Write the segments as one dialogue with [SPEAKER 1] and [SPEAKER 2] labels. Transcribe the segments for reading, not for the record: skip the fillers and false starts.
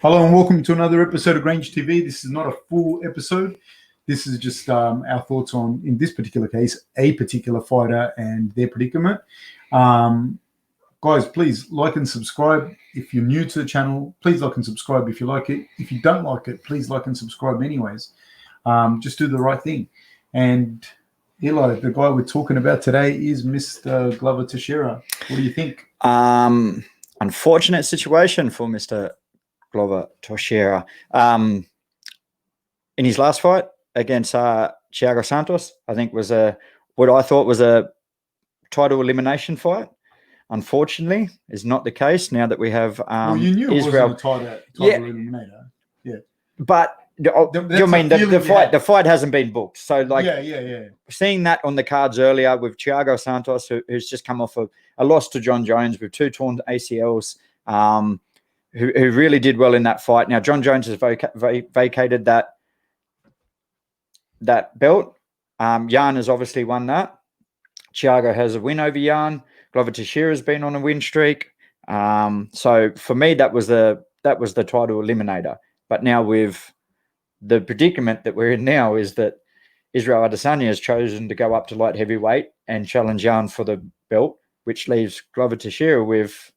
[SPEAKER 1] Hello and welcome to another episode of GrangeTV. This is not a full episode. This is just our thoughts on, in this particular case, a particular fighter and their predicament. Guys, please like and subscribe. If you're new to the channel, please like and subscribe if you like it. If you don't like it, please like and subscribe anyways. Just do the right thing. And Eli, the guy we're talking about today is Mr. Glover Teixeira. What do you think?
[SPEAKER 2] Unfortunate situation for Mr. Glover Teixeira. In his last fight against Thiago Santos, I think was what I thought was a title elimination fight. Unfortunately, is not the case now that we have
[SPEAKER 1] well, you knew
[SPEAKER 2] Israel.
[SPEAKER 1] It wasn't a title eliminator. Yeah.
[SPEAKER 2] But you mean the fight hasn't been booked. So like seeing that on the cards earlier with Thiago Santos, who's just come off a loss to John Jones with 2 torn ACLs, who really did well in that fight. Now, John Jones has vacated that belt. Jan has obviously won that. Thiago has a win over Jan. Glover Teixeira has been on a win streak. So for me, that was the title eliminator. But now with the predicament that we're in now is that Israel Adesanya has chosen to go up to light heavyweight and challenge Jan for the belt, which leaves Glover Teixeira with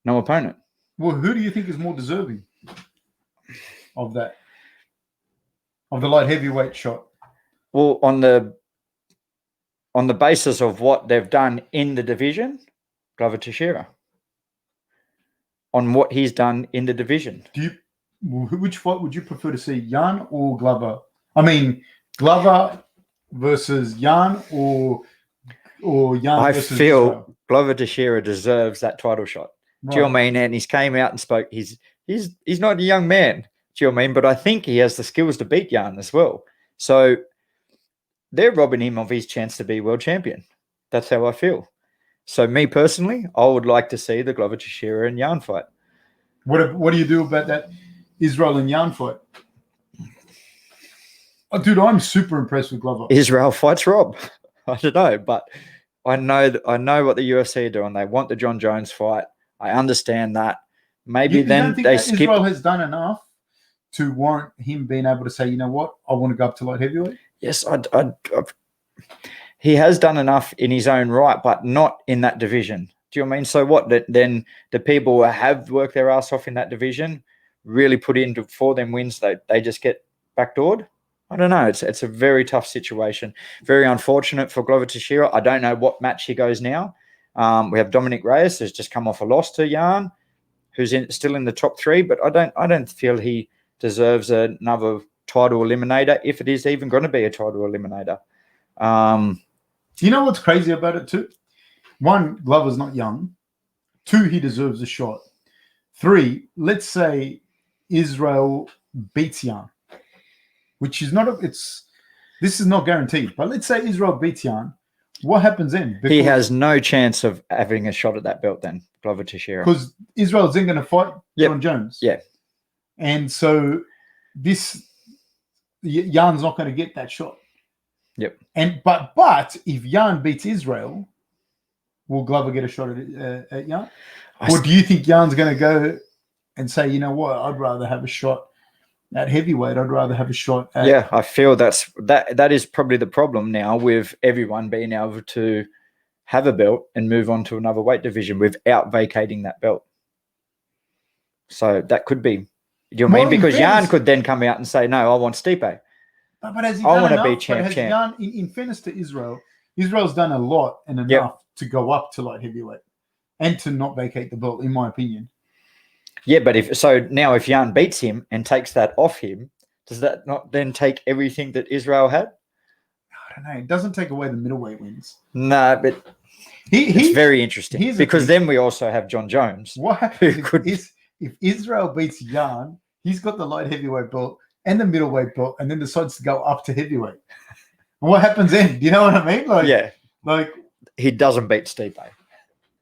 [SPEAKER 2] no opponent.
[SPEAKER 1] Well, who do you think is more deserving of that? Of the light heavyweight shot?
[SPEAKER 2] Well, on the basis of what they've done in the division, Glover Teixeira. On what he's done in the division.
[SPEAKER 1] Which fight would you prefer to see, Jan or Glover? I mean, Glover versus Jan or Jan versus
[SPEAKER 2] Israel?
[SPEAKER 1] Israel?
[SPEAKER 2] Glover Teixeira deserves that title shot. Right. Do you know what I mean? And he's came out and spoke. He's not a young man. Do you know what I mean? But I think he has the skills to beat Jan as well. So they're robbing him of his chance to be world champion. That's how I feel. So me personally, I would like to see the Glover Teixeira and Jan fight.
[SPEAKER 1] What do you do about that Israel and Jan fight? Oh, dude, I'm super impressed with Glover.
[SPEAKER 2] Israel fights Rob. I don't know, but I know what the UFC are doing. They want the John Jones fight. I understand that. Maybe then they skip.
[SPEAKER 1] Israel has done enough to warrant him being able to say, you know what, I want to go up to light heavyweight.
[SPEAKER 2] Yes, he has done enough in his own right, but not in that division. Do you know what I mean? So what? Then the people who have worked their ass off in that division really put into for them wins. They just get backdoored. I don't know. It's a very tough situation. Very unfortunate for Glover Teixeira. I don't know what match he goes now. We have Dominic Reyes, who's just come off a loss to Jan, who's still in the top 3, but I don't feel he deserves another title eliminator, if it is even going to be a title eliminator.
[SPEAKER 1] You know what's crazy about it too? 1, Glover's not young. 2, he deserves a shot. 3, let's say Israel beats Jan, which is not this is not guaranteed, but let's say Israel beats Jan. What happens then?
[SPEAKER 2] He has no chance of having a shot at that belt then, Glover Teixeira.
[SPEAKER 1] Because Israel's then going to fight John Jones.
[SPEAKER 2] Yeah.
[SPEAKER 1] And so Jan's not going to get that shot.
[SPEAKER 2] Yep.
[SPEAKER 1] But if Jan beats Israel, will Glover get a shot at Jan? Or do you think Jan's going to go and say, you know what, I'd rather have a shot at heavyweight. I'd rather have a shot at...
[SPEAKER 2] Yeah, I feel that is probably the problem now with everyone being able to have a belt and move on to another weight division without vacating that belt. So that could be, you know what I mean? Because Jan could then come out and say, no, I want Stipe.
[SPEAKER 1] But has he
[SPEAKER 2] I
[SPEAKER 1] done
[SPEAKER 2] want
[SPEAKER 1] enough?
[SPEAKER 2] to be champ.
[SPEAKER 1] Jan, in fairness to Israel, Israel's done a lot and enough to go up to light heavyweight and to not vacate the belt, in my opinion.
[SPEAKER 2] Yeah, but if Jan beats him and takes that off him, does that not then take everything that Israel had?
[SPEAKER 1] I don't know. It doesn't take away the middleweight wins.
[SPEAKER 2] No, but it's very interesting because then we also have John Jones.
[SPEAKER 1] What happens if Israel beats Jan, he's got the light heavyweight belt and the middleweight belt, and then decides to go up to heavyweight. And what happens then? Do you know what I mean? Like
[SPEAKER 2] he doesn't beat Stipe.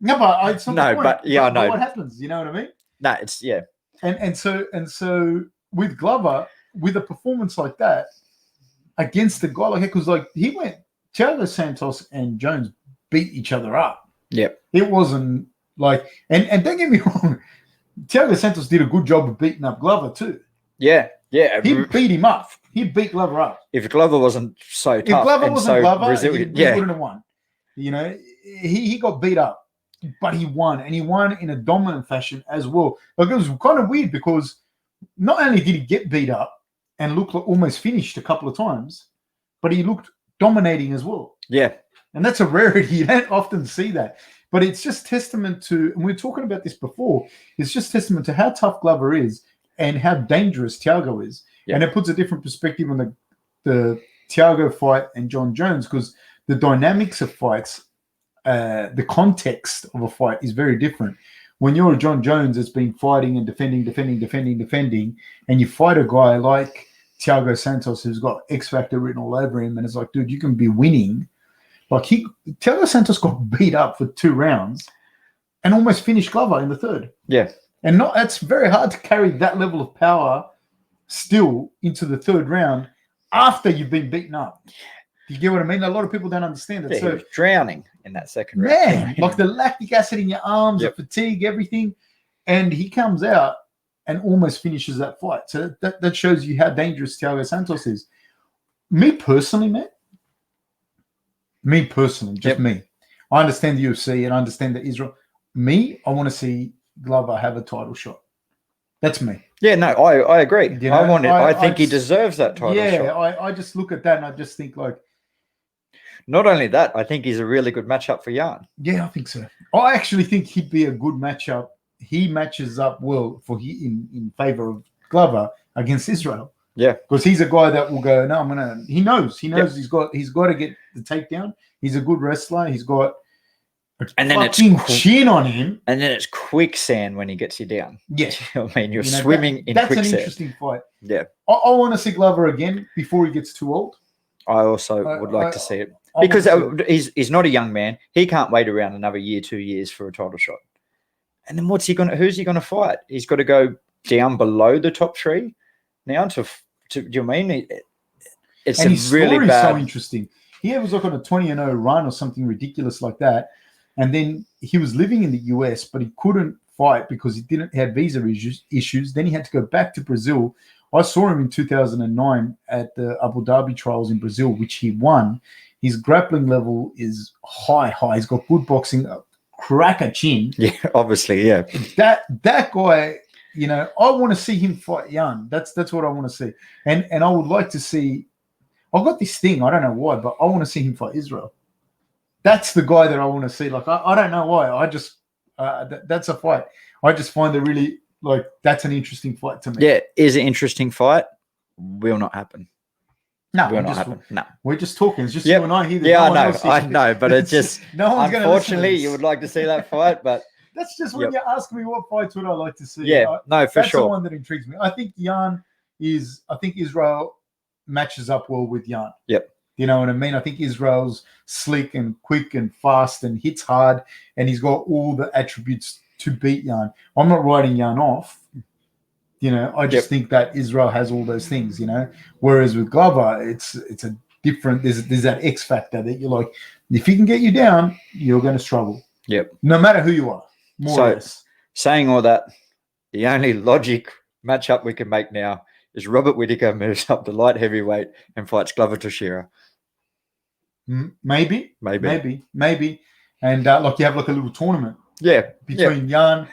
[SPEAKER 1] No, but it's not the point.
[SPEAKER 2] I know.
[SPEAKER 1] What happens? You know what I mean?
[SPEAKER 2] No, it's
[SPEAKER 1] And so with Glover, with a performance like that against the guy like that, because like Thiago Santos and Jones beat each other up.
[SPEAKER 2] Yep.
[SPEAKER 1] It wasn't like, and don't get me wrong, Thiago Santos did a good job of beating up Glover too.
[SPEAKER 2] Yeah.
[SPEAKER 1] He beat him up. He beat Glover up.
[SPEAKER 2] If Glover wasn't so tough,
[SPEAKER 1] If Glover
[SPEAKER 2] and
[SPEAKER 1] wasn't
[SPEAKER 2] so
[SPEAKER 1] Glover,
[SPEAKER 2] resilient,
[SPEAKER 1] he wouldn't have won. You know, he got beat up, but he won, and he won in a dominant fashion as well. Like, it was kind of weird because not only did he get beat up and look like almost finished a couple of times, but he looked dominating as well.
[SPEAKER 2] Yeah.
[SPEAKER 1] And that's a rarity. You don't often see that. But it's just testament to, and we were talking about this before, it's just testament to how tough Glover is and how dangerous Thiago is. Yeah. And it puts a different perspective on the Thiago fight and John Jones, because the dynamics of fights, the context of a fight is very different. When you're a John Jones that's been fighting and defending, and you fight a guy like Thiago Santos who's got X Factor written all over him, and it's like, dude, you can be winning. Like, Thiago Santos got beat up for 2 rounds and almost finished Glover in the 3rd.
[SPEAKER 2] Yeah.
[SPEAKER 1] And it's very hard to carry that level of power still into the 3rd round after you've been beaten up. You get what I mean? A lot of people don't understand it.
[SPEAKER 2] Yeah,
[SPEAKER 1] so,
[SPEAKER 2] he was drowning in that 2nd round.
[SPEAKER 1] Man, like the lactic acid in your arms, the fatigue, everything. And he comes out and almost finishes that fight. So that shows you how dangerous Thiago Santos is. Me personally, man. Me. I understand the UFC and I understand that Israel. I want to see Glover have a title shot. That's me.
[SPEAKER 2] Yeah, no, I agree.
[SPEAKER 1] You know,
[SPEAKER 2] I think he deserves that title shot.
[SPEAKER 1] Yeah, I just look at that and I just think, like,
[SPEAKER 2] not only that, I think he's a really good matchup for Jan.
[SPEAKER 1] Yeah, I think so. I actually think he'd be a good matchup. He matches up well in favor of Glover against Israel.
[SPEAKER 2] Yeah,
[SPEAKER 1] because he's a guy that will go, no, I'm gonna. He knows he's got to get the takedown. He's a good wrestler. He's got
[SPEAKER 2] and then it's
[SPEAKER 1] chin on him,
[SPEAKER 2] and then it's quicksand when he gets you down.
[SPEAKER 1] Yeah,
[SPEAKER 2] I mean, you're swimming in quicksand.
[SPEAKER 1] That's an interesting fight.
[SPEAKER 2] Yeah,
[SPEAKER 1] I want to see Glover again before he gets too old.
[SPEAKER 2] I also would like to see it because he's not a young man. He can't wait around another year, 2 years for a title shot. And then who's he going to fight? He's got to go down below the top 3 now to do you mean? It's
[SPEAKER 1] and
[SPEAKER 2] a
[SPEAKER 1] his
[SPEAKER 2] really
[SPEAKER 1] story
[SPEAKER 2] bad.
[SPEAKER 1] Is so interesting. He was like on a 20-0 run or something ridiculous like that. And then he was living in the US, but he couldn't fight because he didn't have visa issues. Then he had to go back to Brazil. I saw him in 2009 at the Abu Dhabi trials in Brazil, which he won. His grappling level is high. He's got good boxing, cracker chin.
[SPEAKER 2] Yeah, obviously, yeah.
[SPEAKER 1] That guy, you know, I want to see him fight Jan. That's what I want to see. And I would like to see. I've got this thing. I don't know why, but I want to see him fight Israel. That's the guy that I want to see. Like, I don't know why. I just that's a fight. I just find it really, like, that's an interesting fight to me.
[SPEAKER 2] Yeah, is an interesting fight. Will not happen.
[SPEAKER 1] No,
[SPEAKER 2] will not happen. No,
[SPEAKER 1] we're just talking. It's just you and I here.
[SPEAKER 2] Yeah, I know, but it's just
[SPEAKER 1] no one's
[SPEAKER 2] unfortunately you would like to see that fight, but
[SPEAKER 1] that's just when you ask me what fights would I like to see.
[SPEAKER 2] Yeah, no, for
[SPEAKER 1] that's
[SPEAKER 2] sure.
[SPEAKER 1] That's the one that intrigues me. I think Israel matches up well with Jan.
[SPEAKER 2] Yep.
[SPEAKER 1] You know what I mean? I think Israel's slick and quick and fast and hits hard, and he's got all the attributes to beat Jan. I'm not writing Jan off. You know, I just think that Israel has all those things, you know. Whereas with Glover, it's a different, there's that X factor that you're like, if he can get you down, you're going to struggle.
[SPEAKER 2] Yep.
[SPEAKER 1] No matter who you are, more or less.
[SPEAKER 2] Saying all that, the only logic matchup we can make now is Robert Whittaker moves up to light heavyweight and fights Glover Teixeira.
[SPEAKER 1] Maybe. And like you have like a little tournament.
[SPEAKER 2] Yeah.
[SPEAKER 1] Between Jan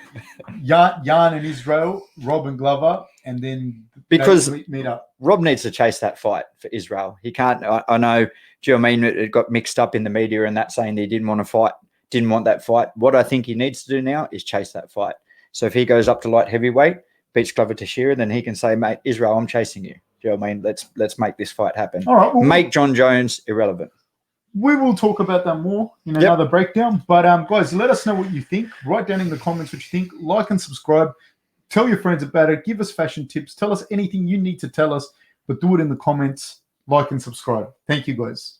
[SPEAKER 1] and Israel, Rob and Glover, and then
[SPEAKER 2] because
[SPEAKER 1] meet up.
[SPEAKER 2] Rob needs to chase that fight for Israel. He can't. I know. Do you know what I mean? It got mixed up in the media and that saying he didn't want to fight, didn't want that fight. What I think he needs to do now is chase that fight. So if he goes up to light heavyweight, beats Glover Teixeira, then he can say, "Mate, Israel, I'm chasing you." Do you know what I mean? Let's make this fight happen.
[SPEAKER 1] All right. Well,
[SPEAKER 2] make John Jones irrelevant.
[SPEAKER 1] We will talk about that more in another breakdown. But guys, let us know what you think. Write down in the comments what you think. Like and subscribe. Tell your friends about it. Give us fashion tips. Tell us anything you need to tell us, but do it in the comments. Like and subscribe. Thank you, guys.